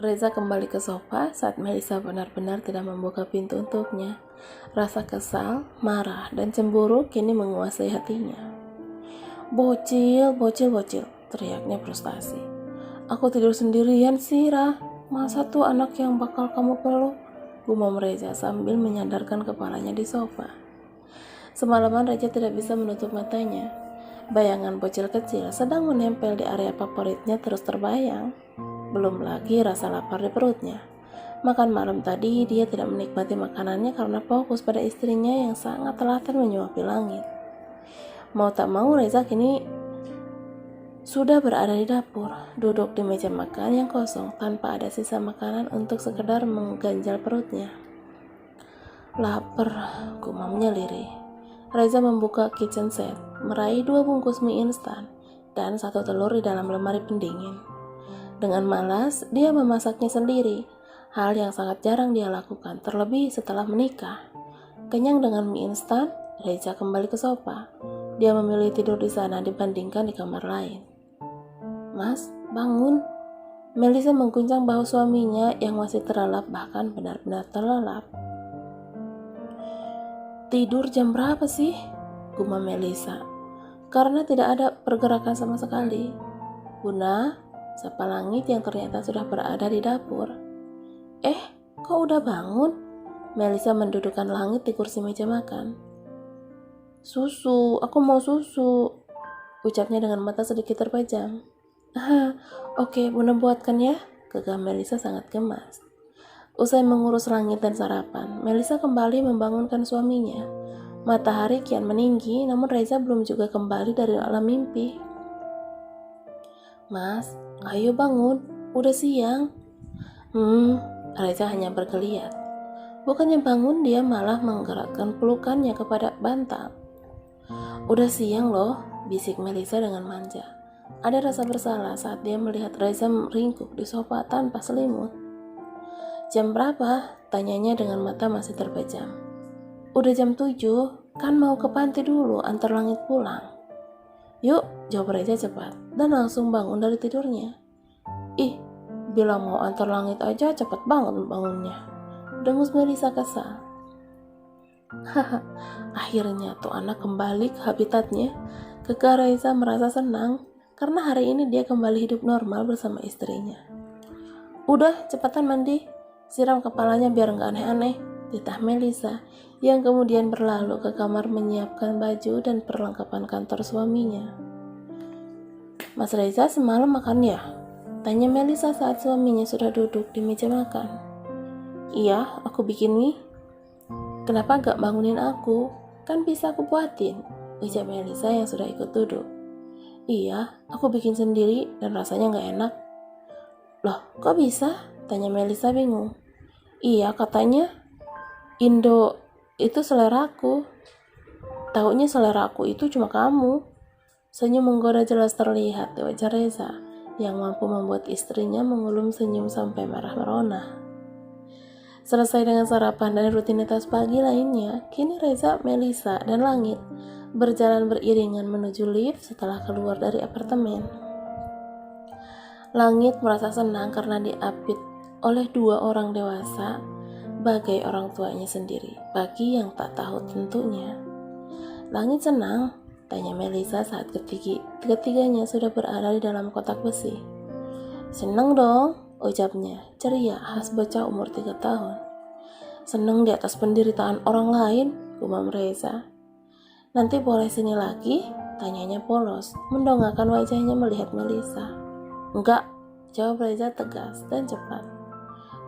Reza kembali ke sofa saat Melisa benar-benar tidak membuka pintu untuknya. Rasa kesal, marah, dan cemburu kini menguasai hatinya. Bocil, bocil, bocil, teriaknya frustasi. Aku tidur sendirian sih, Rah. Masa tuh anak yang bakal kamu peluk? Gumam Reza sambil menyandarkan kepalanya di sofa. Semalaman Reza tidak bisa menutup matanya. Bayangan bocil kecil sedang menempel di area favoritnya terus terbayang. Belum lagi rasa lapar di perutnya. Makan malam tadi dia tidak menikmati makanannya karena fokus pada istrinya yang sangat telaten menyuapi langit. Mau tak mau Reza kini sudah berada di dapur, duduk di meja makan yang kosong tanpa ada sisa makanan untuk sekedar mengganjal perutnya. Lapar, gumamnya lirih. Reza membuka kitchen set, meraih 2 bungkus mie instan dan 1 telur di dalam lemari pendingin. Dengan malas, dia memasaknya sendiri, hal yang sangat jarang dia lakukan, terlebih setelah menikah. Kenyang dengan mie instan, Reza kembali ke sofa. Dia memilih tidur di sana dibandingkan di kamar lain. Mas, bangun. Melisa mengguncang bahu suaminya yang masih terlelap, bahkan benar-benar terlelap. Tidur jam berapa sih? Gumam Melisa. Karena tidak ada pergerakan sama sekali. Bunda, sapa Langit yang ternyata sudah berada di dapur. Kok udah bangun? Melisa mendudukkan Langit di kursi meja makan. Susu, aku mau susu, ucapnya dengan mata sedikit terpejam. Oke, Bunda buatkan ya, gegam Melisa sangat gemas. Usai mengurus Langit dan sarapan, Melisa kembali membangunkan suaminya. Matahari kian meninggi, namun Reza belum juga kembali dari alam mimpi. Mas, ayo bangun, udah siang. Reza hanya bergeliat. Bukannya bangun, dia malah menggerakkan pelukannya kepada bantal. Udah siang loh, bisik Melisa dengan manja. Ada rasa bersalah saat dia melihat Reza meringkuk di sofa tanpa selimut. Jam berapa? Tanyanya dengan mata masih terpejam. Udah jam 7, kan mau ke panti dulu antar Langit pulang. Yuk, jawab Reza cepat dan langsung bangun dari tidurnya. Bilang mau antar Langit aja cepat banget bangunnya, dengus Melisa kesal. Akhirnya tuh anak kembali ke habitatnya. Kekeh Reza merasa senang karena hari ini dia kembali hidup normal bersama istrinya. Udah, cepatan mandi, siram kepalanya biar gak aneh-aneh, titah Melisa yang kemudian berlalu ke kamar menyiapkan baju dan perlengkapan kantor suaminya. Mas Reza semalam makan ya? Tanya Melisa saat suaminya sudah duduk di meja makan. Iya, aku bikin mie. Kenapa gak bangunin aku? Kan bisa aku buatin, ucap Melisa yang sudah ikut duduk. Iya, aku bikin sendiri dan rasanya gak enak. Loh, kok bisa? Tanya Melisa bingung. Iya, katanya Indo itu seleraku. Taunya seleraku itu cuma kamu. Senyum menggoda jelas terlihat di wajah Reza yang mampu membuat istrinya mengulum senyum sampai merah merona. Selesai dengan sarapan dan rutinitas pagi lainnya, kini Reza, Melisa, dan Langit berjalan beriringan menuju lift setelah keluar dari apartemen. Langit merasa senang karena diapit oleh 2 orang dewasa bagai orang tuanya sendiri, bagi yang tak tahu tentunya. Langit senang, tanya Melisa saat ketiganya sudah berada di dalam kotak besi. Senang dong, ucapnya, ceria khas bocah umur 3 tahun. Senang di atas penderitaan orang lain, gumam Reza. Nanti boleh sini lagi? Tanyanya polos, mendongakkan wajahnya melihat Melisa. Enggak, jawab Reza tegas dan cepat.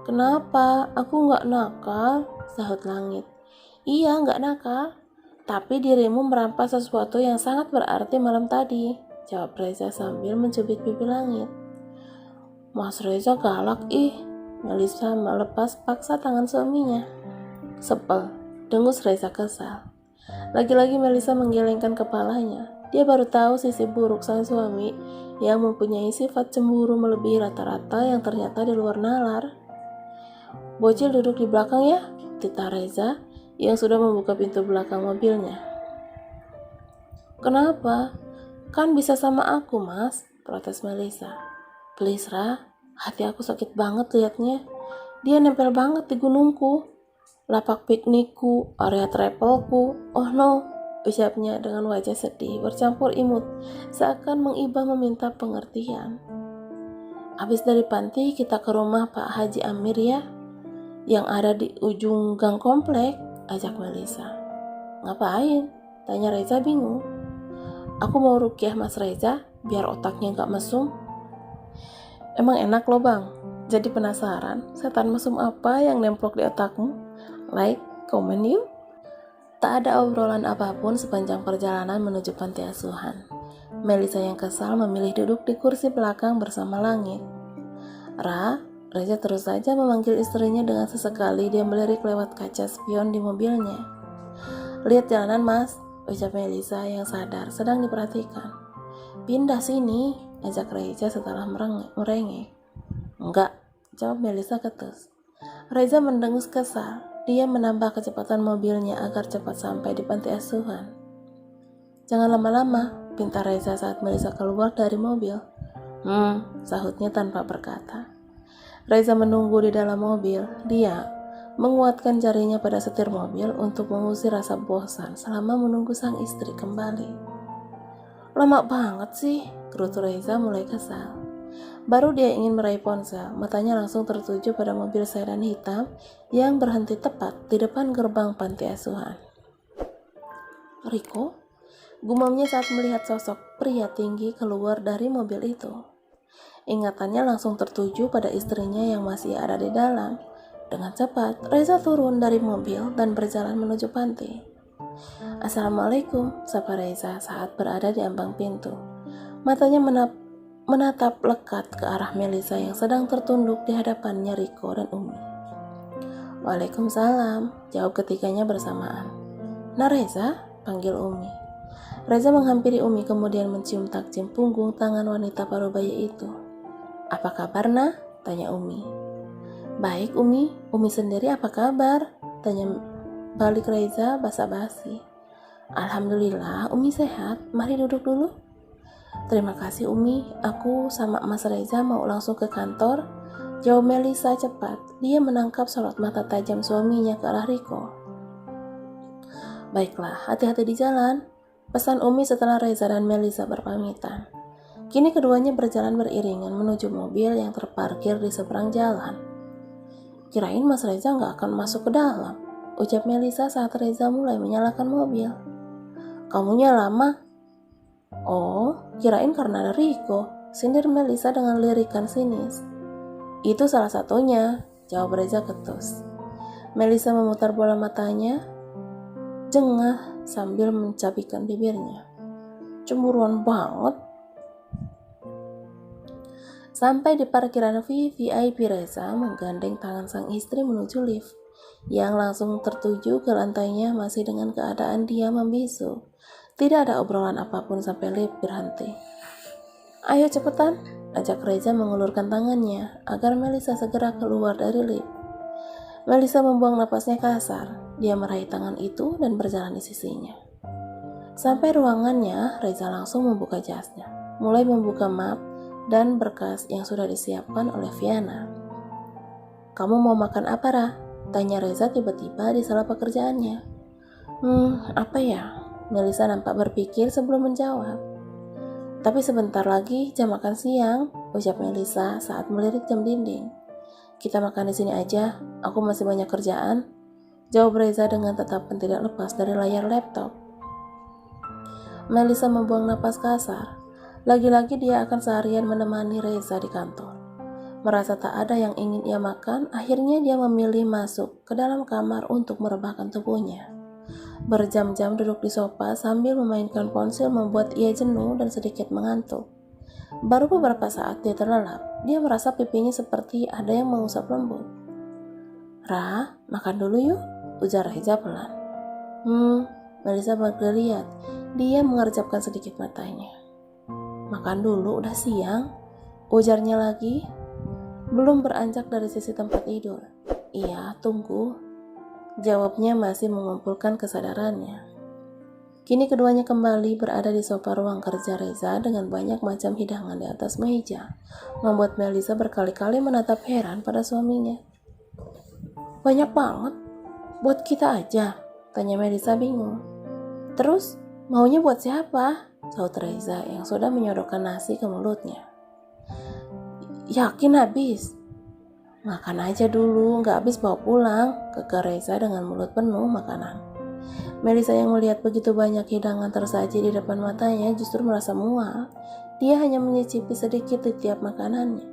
Kenapa? Aku enggak nakal, sahut Langit. Iya, enggak nakal. Tapi dirimu merampas sesuatu yang sangat berarti malam tadi, jawab Reza sambil mencubit pipi Langit. Mas Reza galak Melisa melepas paksa tangan suaminya. Sepel, dengus Reza kesal. Lagi-lagi Melisa menggelengkan kepalanya. Dia baru tahu sisi buruk sang suami yang mempunyai sifat cemburu melebihi rata-rata yang ternyata di luar nalar. Bocil duduk di belakang ya, titah Reza yang sudah membuka pintu belakang mobilnya. Kenapa? Kan bisa sama aku, Mas, protes Melisa. Please, Ra, Hati aku sakit banget liatnya. Dia nempel banget di gunungku, lapak piknikku, area travelku. Oh no, ucapnya dengan wajah sedih bercampur imut, seakan mengiba meminta pengertian. Habis dari panti kita ke rumah Pak Haji Amir ya, yang ada di ujung gang komplek, ajak Melisa. Ngapain? Tanya Reza bingung. Aku mau rukyah Mas Reza, biar otaknya gak mesum. Emang enak loh bang. Jadi penasaran, setan mesum apa yang nemplok di otakmu? Like, comment yuk. Tak ada obrolan apapun sepanjang perjalanan menuju panti asuhan. Melisa yang kesal memilih duduk di kursi belakang bersama Langit. Reza terus saja memanggil istrinya dengan sesekali dia melirik lewat kaca spion di mobilnya. Lihat jalanan mas, ucap Melisa yang sadar sedang diperhatikan. Pindah sini, ajak Reza setelah merengek. Enggak, jawab Melisa ketus. Reza mendengus kesal. Dia menambah kecepatan mobilnya agar cepat sampai di panti asuhan. Jangan lama-lama, pinta Reza saat Melisa keluar dari mobil. Sahutnya tanpa berkata. Reza menunggu di dalam mobil. Dia menguatkan jarinya pada setir mobil untuk mengusir rasa bosan selama menunggu sang istri kembali. Lama banget sih, gerutu Reza mulai kesal. Baru dia ingin meraih ponsel, matanya langsung tertuju pada mobil sedan hitam yang berhenti tepat di depan gerbang panti asuhan. Riko? Gumamnya saat melihat sosok pria tinggi keluar dari mobil itu. Ingatannya langsung tertuju pada istrinya yang masih ada di dalam. Dengan cepat, Reza turun dari mobil dan berjalan menuju panti. Assalamualaikum, sapa Reza saat berada di ambang pintu. Matanya menatap lekat ke arah Melisa yang sedang tertunduk di hadapannya Riko dan Umi. Waalaikumsalam, jawab ketiganya bersamaan. Nah Reza, panggil Umi. Reza menghampiri Umi kemudian mencium takjim punggung tangan wanita paruh bayi itu. Apa kabar nah? Tanya Umi. Baik Umi sendiri apa kabar? Tanya balik Reza basa-basi. Alhamdulillah Umi sehat, mari duduk dulu. Terima kasih Umi, aku sama Mas Reza mau langsung ke kantor. Jawab Melisa cepat. Dia menangkap sorot mata tajam suaminya ke arah Riko. Baiklah, hati-hati di jalan, pesan Umi setelah Reza dan Melisa berpamitan. Kini keduanya berjalan beriringan menuju mobil yang terparkir di seberang jalan. Kirain Mas Reza gak akan masuk ke dalam, ucap Melisa saat Reza mulai menyalakan mobil. Kamunya lama. Oh, kirain karena ada Riko, sindir Melisa dengan lirikan sinis. Itu salah satunya, jawab Reza ketus. Melisa memutar bola matanya, jengah sambil mencabikkan bibirnya. Cemburuan banget. Sampai di parkiran VIP, Reza menggandeng tangan sang istri menuju lift, yang langsung tertuju ke lantainya masih dengan keadaan dia membisu. Tidak ada obrolan apapun sampai lift berhenti. Ayo cepetan, ajak Reza mengulurkan tangannya agar Melisa segera keluar dari lift. Melisa membuang napasnya kasar. Dia meraih tangan itu dan berjalan di sisinya. Sampai ruangannya, Reza langsung membuka jasnya, mulai membuka map dan berkas yang sudah disiapkan oleh Viana. Kamu mau makan apa, Ra? Tanya Reza tiba-tiba di sela pekerjaannya. Apa ya? Melisa nampak berpikir sebelum menjawab. Tapi sebentar lagi jam makan siang, ucap Melisa saat melirik jam dinding. Kita makan di sini aja, aku masih banyak kerjaan, jawab Reza dengan tetap tidak lepas dari layar laptop. Melisa membuang napas kasar. Lagi-lagi dia akan seharian menemani Reza di kantor. Merasa tak ada yang ingin ia makan, akhirnya dia memilih masuk ke dalam kamar untuk merebahkan tubuhnya. Berjam-jam duduk di sofa sambil memainkan ponsel membuat ia jenuh dan sedikit mengantuk. Baru beberapa saat dia terlelap, dia merasa pipinya seperti ada yang mengusap lembut. Ra, makan dulu yuk, ujar Reza pelan. Melisa bergeliat. Dia mengerjapkan sedikit matanya. Makan dulu, udah siang, ujarnya lagi. Belum beranjak dari sisi tempat tidur. Iya, tunggu, jawabnya masih mengumpulkan kesadarannya. Kini keduanya kembali berada di sofa ruang kerja Reza dengan banyak macam hidangan di atas meja, membuat Melisa berkali-kali menatap heran pada suaminya. Banyak banget, buat kita aja, tanya Melisa bingung. Terus, maunya buat siapa? Sahut Reza yang sudah menyodorkan nasi ke mulutnya. Yakin habis? Makan aja dulu, gak habis bawa pulang, kekeh Reza dengan mulut penuh makanan. Melisa yang melihat begitu banyak hidangan tersaji di depan matanya justru merasa mual. Dia hanya menyicipi sedikit di tiap makanannya.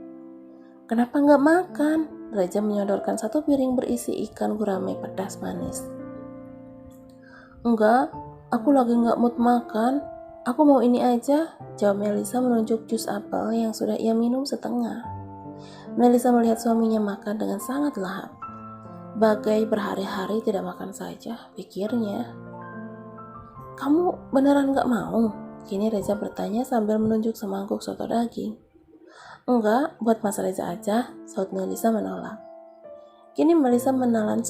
Kenapa nggak makan? Reza menyodorkan satu piring berisi ikan gurame pedas manis. Enggak, aku lagi nggak mood makan. Aku mau ini aja, jawab Melisa menunjuk jus apel yang sudah ia minum setengah. Melisa melihat suaminya makan dengan sangat lahap. Bagai berhari-hari tidak makan saja, pikirnya. Kamu beneran gak mau? Kini Reza bertanya sambil menunjuk semangkuk soto daging. Enggak, buat Mas Reza aja, sahut Melisa menolak. Kini Melisa menelan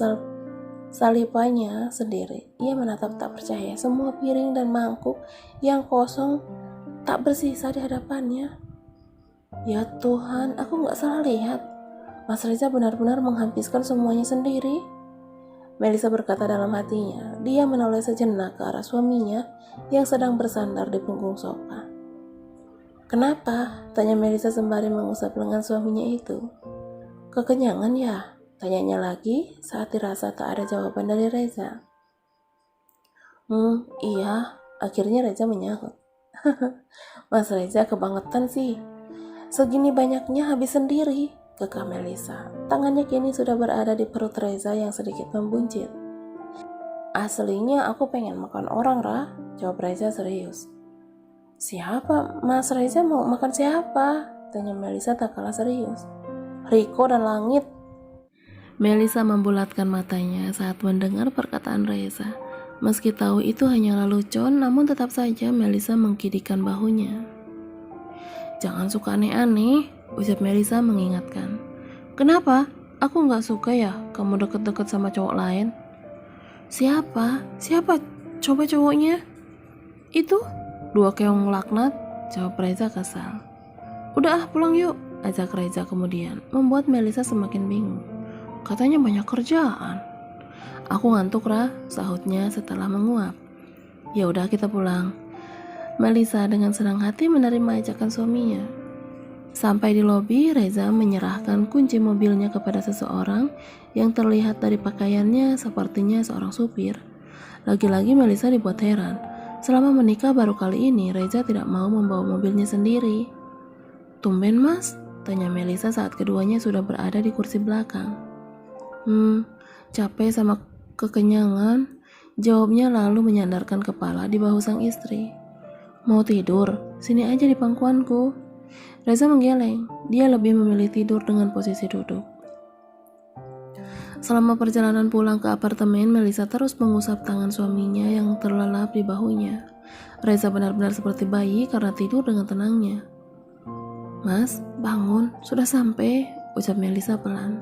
salipanya sendiri. Ia menatap tak percaya semua piring dan mangkuk yang kosong tak bersisa di hadapannya. Ya Tuhan, aku gak salah lihat. Mas Reza benar-benar menghabiskan semuanya sendiri. Melisa berkata dalam hatinya. Dia menoleh sejenak ke arah suaminya yang sedang bersandar di punggung sofa. Kenapa? Tanya Melisa sembari mengusap lengan suaminya itu. Kekenyangan ya? Tanyanya lagi saat dirasa tak ada jawaban dari Reza. Iya, akhirnya Reza menyahut. Mas Reza kebangetan sih. Segini banyaknya habis sendiri, kekeh Melisa. Tangannya kini sudah berada di perut Reza yang sedikit membuncit. Aslinya aku pengen makan orang, Ra, jawab Reza serius. Siapa? Mas Reza mau makan siapa? Tanya Melisa tak kalah serius. Riko dan Langit. Melisa membulatkan matanya saat mendengar perkataan Reza. Meski tahu itu hanyalah lelucon, namun tetap saja Melisa mengkidikan bahunya. Jangan suka aneh-aneh, ucap Melisa mengingatkan. Kenapa? Aku gak suka ya kamu deket-deket sama cowok lain. Siapa? Siapa? Coba cowoknya. Itu? Dua keong laknat, jawab Reza kesal. Udah pulang yuk, ajak Reza kemudian, membuat Melisa semakin bingung. Katanya banyak kerjaan. Aku ngantuk, Ra, sahutnya setelah menguap. Ya udah kita pulang. Melisa dengan senang hati menerima ajakan suaminya. Sampai di lobi, Reza menyerahkan kunci mobilnya kepada seseorang yang terlihat dari pakaiannya sepertinya seorang supir. Lagi-lagi Melisa dibuat heran. Selama menikah baru kali ini Reza tidak mau membawa mobilnya sendiri. Tumben mas? Tanya Melisa saat keduanya sudah berada di kursi belakang. Capek sama kekenyangan, jawabnya lalu menyandarkan kepala di bahu sang istri. Mau tidur? Sini aja di pangkuanku. Reza menggeleng. Dia lebih memilih tidur dengan posisi duduk. Selama perjalanan pulang ke apartemen, Melisa terus mengusap tangan suaminya yang terlelap di bahunya. Reza benar-benar seperti bayi karena tidur dengan tenangnya. Mas, bangun, sudah sampai, ucap Melisa pelan.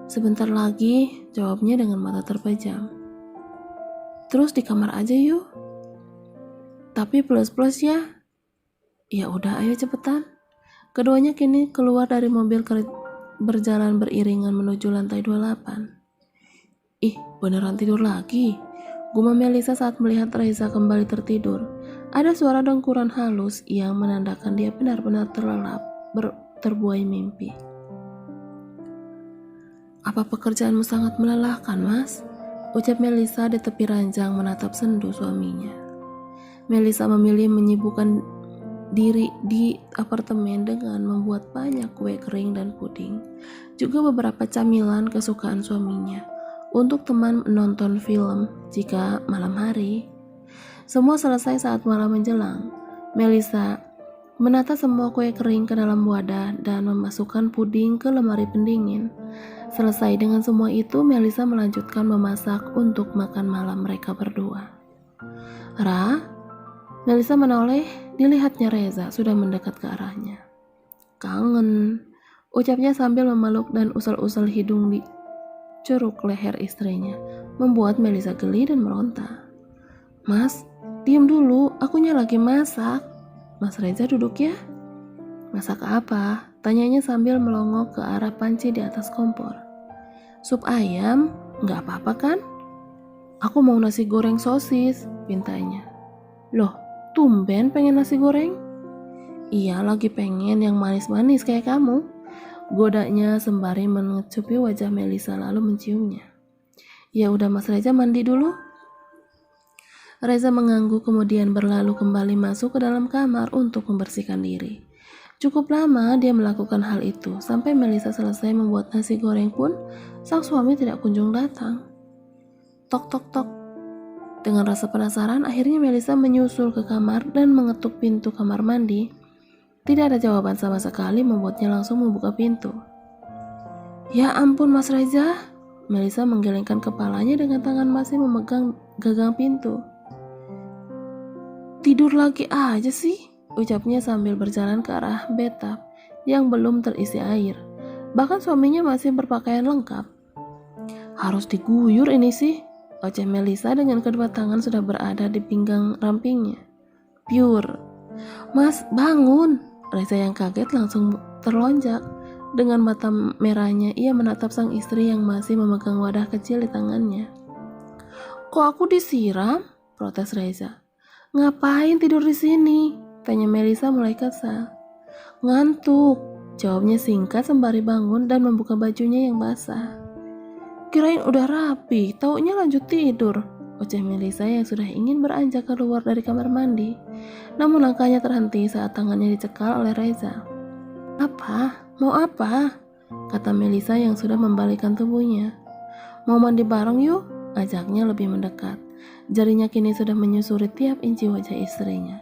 Sebentar lagi, jawabnya dengan mata terpejam. Terus di kamar aja yuk. Tapi plus-plus ya. Ya udah, ayo cepetan. Keduanya kini keluar dari mobil berjalan beriringan menuju lantai 28. Ih, beneran tidur lagi. Gumam Melisa saat melihat Reza kembali tertidur. Ada suara dengkuran halus yang menandakan dia benar-benar terlelap, terbuai mimpi. Apa pekerjaanmu sangat melelahkan, Mas? Ucap Melisa di tepi ranjang menatap sendu suaminya. Melisa memilih menyibukkan diri di apartemen dengan membuat banyak kue kering dan puding, juga beberapa camilan kesukaan suaminya untuk teman menonton film jika malam hari. Semua selesai saat malam menjelang. Melisa menata semua kue kering ke dalam wadah dan memasukkan puding ke lemari pendingin. Selesai dengan semua itu, Melisa melanjutkan memasak untuk makan malam mereka berdua. Ra? Melisa menoleh, dilihatnya Reza sudah mendekat ke arahnya. Kangen, ucapnya sambil memeluk dan usal-usal hidung di curug leher istrinya, membuat Melisa geli dan meronta. Mas, Diam dulu, akunya lagi masak. Mas Reza duduk ya. Masak apa? Tanyanya sambil melongok ke arah panci di atas kompor. Sup ayam? Nggak apa-apa kan? Aku mau nasi goreng sosis, pintanya. Loh, tumben pengen nasi goreng? Iya, lagi pengen yang manis-manis kayak kamu. Godanya sembari mengecupi wajah Melisa lalu menciumnya. Ya udah Mas Reza mandi dulu. Reza mengangguk kemudian berlalu kembali masuk ke dalam kamar untuk membersihkan diri. Cukup lama dia melakukan hal itu, sampai Melisa selesai membuat nasi goreng pun sang suami tidak kunjung datang. Tok tok tok. Dengan rasa penasaran, akhirnya Melisa menyusul ke kamar dan mengetuk pintu kamar mandi. Tidak ada jawaban sama sekali membuatnya langsung membuka pintu. Ya ampun Mas Reza, Melisa menggelengkan kepalanya dengan tangan masih memegang gagang pintu. Tidur lagi aja sih, ucapnya sambil berjalan ke arah bathtub yang belum terisi air. Bahkan suaminya masih berpakaian lengkap. Harus diguyur ini sih, oceh Melisa dengan kedua tangan sudah berada di pinggang rampingnya. Pure. Mas, bangun. Reza yang kaget langsung terlonjak. Dengan mata merahnya ia menatap sang istri yang masih memegang wadah kecil di tangannya. Kok aku disiram? Protes Reza. Ngapain tidur di sini? Tanya Melisa mulai kesal. Ngantuk, jawabnya singkat sembari bangun dan membuka bajunya yang basah. Kirain udah rapi, taunya lanjut tidur, oceh Melisa yang sudah ingin beranjak keluar dari kamar mandi. Namun langkahnya terhenti saat tangannya dicekal oleh Reza. Apa? Mau apa? Kata Melisa yang sudah membalikkan tubuhnya. Mau mandi bareng yuk? Ajaknya lebih mendekat. Jarinya kini sudah menyusuri tiap inci wajah istrinya.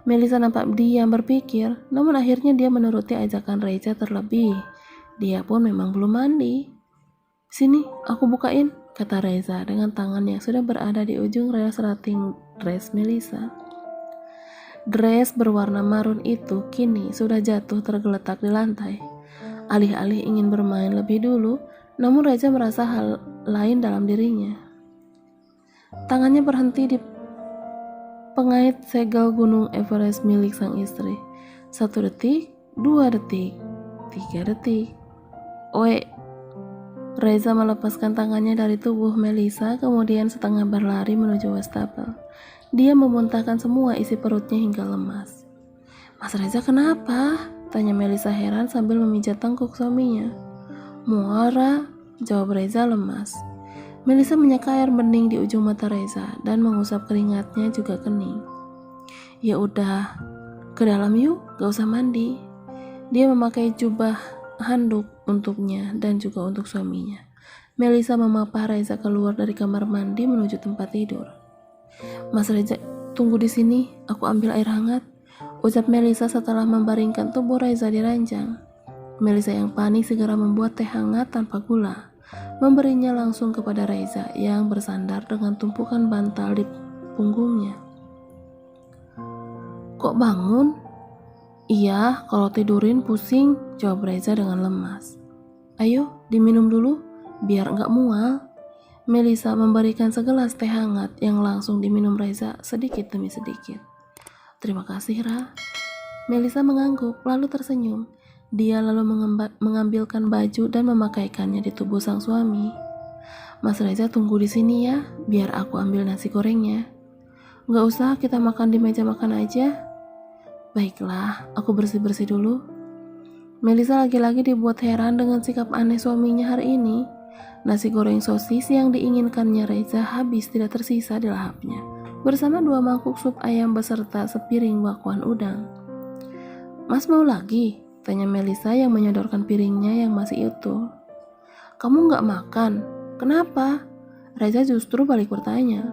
Melisa nampak diam berpikir, namun akhirnya dia menuruti ajakan Reza terlebih. Dia pun memang belum mandi. Sini, aku bukain, kata Reza dengan tangan yang sudah berada di ujung resleting dress Melisa. Dress berwarna marun itu kini sudah jatuh tergeletak di lantai. Alih-alih ingin bermain lebih dulu, namun Reza merasa hal lain dalam dirinya. Tangannya berhenti di pengait segel gunung Everest milik sang istri. 1 detik, 2 detik, 3 detik. Oe. Reza melepaskan tangannya dari tubuh Melisa, kemudian setengah berlari menuju wastafel. Dia memuntahkan semua isi perutnya hingga lemas. Mas Reza kenapa? Tanya Melisa heran sambil memijat tengkuk suaminya. Muara, jawab Reza lemas. Melisa menyeka air bening di ujung mata Reza dan mengusap keringatnya juga kening. Ya udah, ke dalam yuk, gak usah mandi. Dia memakai jubah handuk untuknya dan juga untuk suaminya. Melisa memapah Reza keluar dari kamar mandi menuju tempat tidur. Mas Reza, tunggu di sini, aku ambil air hangat, ucap Melisa setelah membaringkan tubuh Reza di ranjang. Melisa yang panik segera membuat teh hangat tanpa gula, memberinya langsung kepada Reza yang bersandar dengan tumpukan bantal di punggungnya. Kok bangun? Iya, kalau tidurin pusing, jawab Reza dengan lemas. Ayo, diminum dulu, biar enggak mual. Melisa memberikan segelas teh hangat yang langsung diminum Reza sedikit demi sedikit. Terima kasih, Ra. Melisa mengangguk lalu tersenyum. Dia lalu mengambilkan baju dan memakaikannya di tubuh sang suami. Mas Reza tunggu di sini ya, biar aku ambil nasi gorengnya. Nggak usah, kita makan di meja makan aja. Baiklah, aku bersih-bersih dulu. Melisa lagi-lagi dibuat heran dengan sikap aneh suaminya hari ini. Nasi goreng sosis yang diinginkannya Reza habis tidak tersisa di lahapnya, bersama 2 mangkuk sup ayam beserta sepiring bakwan udang. Mas mau lagi? Tanya Melisa yang menyodorkan piringnya yang masih utuh. Kamu nggak makan? Kenapa? Reza justru balik bertanya.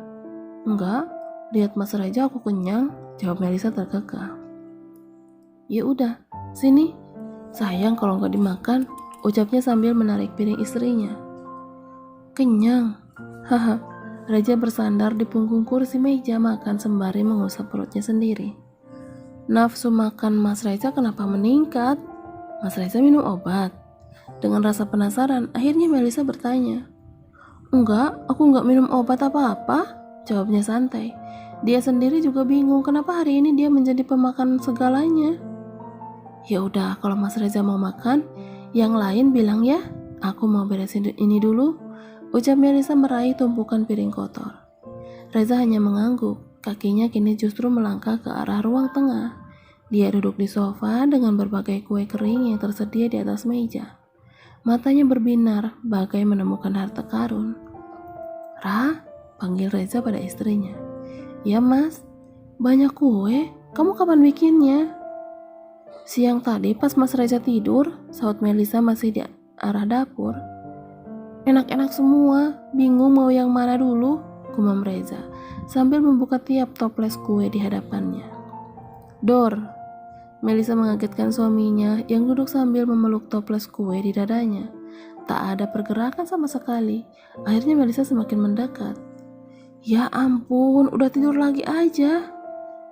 Enggak, lihat Mas Reza aku kenyang, jawab Melisa terkekeh. Ya udah, sini. Sayang kalau nggak dimakan, ucapnya sambil menarik piring istrinya. Kenyang. Haha. Reza bersandar di punggung kursi meja makan sembari mengusap perutnya sendiri. Nafsu makan Mas Reza kenapa meningkat? Mas Reza minum obat? Dengan rasa penasaran, akhirnya Melisa bertanya. Enggak, aku enggak minum obat apa-apa, jawabnya santai. Dia sendiri juga bingung kenapa hari ini dia menjadi pemakan segalanya. Ya udah, kalau Mas Reza mau makan, yang lain bilang ya. Aku mau beresin ini dulu, ucap Melisa meraih tumpukan piring kotor. Reza hanya mengangguk, kakinya kini justru melangkah ke arah ruang tengah. Dia duduk di sofa dengan berbagai kue kering yang tersedia di atas meja. Matanya berbinar, bagai menemukan harta karun. Ra, panggil Reza pada istrinya. Ya mas, banyak kue, kamu kapan bikinnya? Siang tadi pas Mas Reza tidur, saut Melisa masih di arah dapur. Enak-enak semua, bingung mau yang mana dulu, gumam Reza, sambil membuka tiap toples kue di hadapannya. Dor, Melisa mengagetkan suaminya yang duduk sambil memeluk toples kue di dadanya. Tak ada pergerakan sama sekali, akhirnya Melisa semakin mendekat. Ya ampun, udah tidur lagi aja.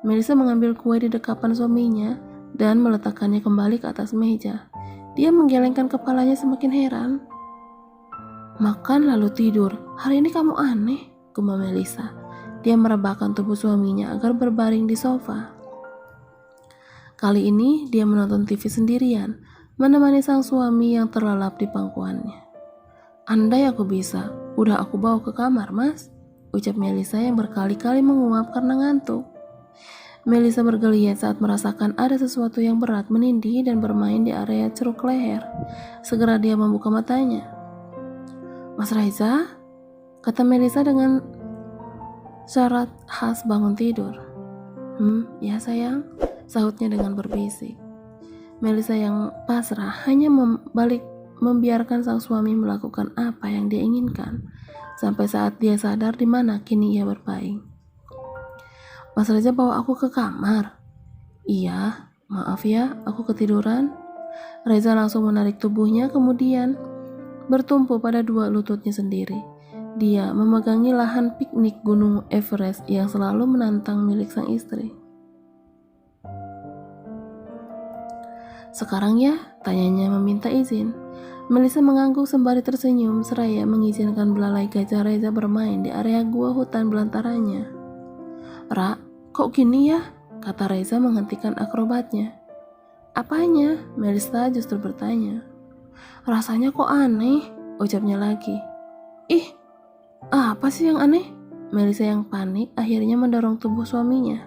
Melisa mengambil kue di dekapan suaminya dan meletakkannya kembali ke atas meja. Dia menggelengkan kepalanya semakin heran. Makan lalu tidur, hari ini kamu aneh, gumam Melisa. Dia merebahkan tubuh suaminya agar berbaring di sofa. Kali ini dia menonton TV sendirian, menemani sang suami yang terlelap di pangkuannya. Andai aku bisa, udah aku bawa ke kamar, mas, ucap Melisa yang berkali-kali menguap karena ngantuk. Melisa bergeliat saat merasakan ada sesuatu yang berat menindih dan bermain di area ceruk leher. Segera dia membuka matanya. Mas Reza, kata Melisa dengan syarat khas bangun tidur. Ya sayang, sahutnya dengan berbisik. Melisa yang pasrah hanya membiarkan sang suami melakukan apa yang dia inginkan, sampai saat dia sadar di mana kini ia berbaring. Mas Reza bawa aku ke kamar. Iya, maaf ya, aku ketiduran. Reza langsung menarik tubuhnya, kemudian bertumpu pada dua lututnya sendiri. Dia memegangi lahan piknik Gunung Everest yang selalu menantang milik sang istri. Sekarang ya, tanyanya meminta izin. Melisa mengangguk sembari tersenyum seraya mengizinkan belalai gajah Reza bermain di area gua hutan belantaranya. Ra, kok gini ya? Kata Reza menghentikan akrobatnya. Apanya? Melisa justru bertanya. Rasanya kok aneh, ucapnya lagi. Ih, apa sih yang aneh? Melisa yang panik akhirnya mendorong tubuh suaminya.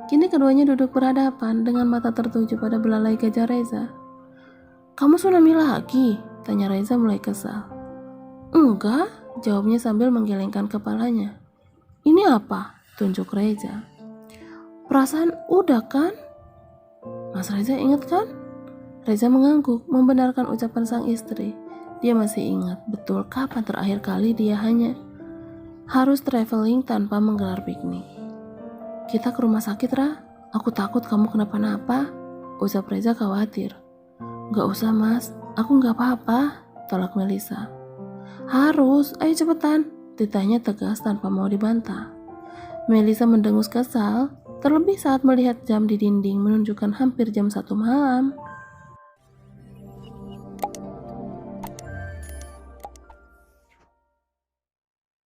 Kini keduanya duduk berhadapan dengan mata tertuju pada belalai gajah Reza. Kamu tsunami lagi? Tanya Reza mulai kesal. Enggak, jawabnya sambil menggelengkan kepalanya. Ini apa? Tunjuk Reza. Perasaan udah kan? Mas Reza ingat kan? Reza mengangguk membenarkan ucapan sang istri. Dia masih ingat betul kapan terakhir kali dia hanya harus traveling tanpa menggelar piknik. Kita ke rumah sakit, Ra. Aku takut kamu kenapa-napa, ucap Reza khawatir. Gak usah, Mas. Aku gak apa-apa, tolak Melisa. Harus, ayo cepetan, titahnya tegas tanpa mau dibantah. Melisa mendengus kesal, terlebih saat melihat jam di dinding menunjukkan hampir jam 1 malam.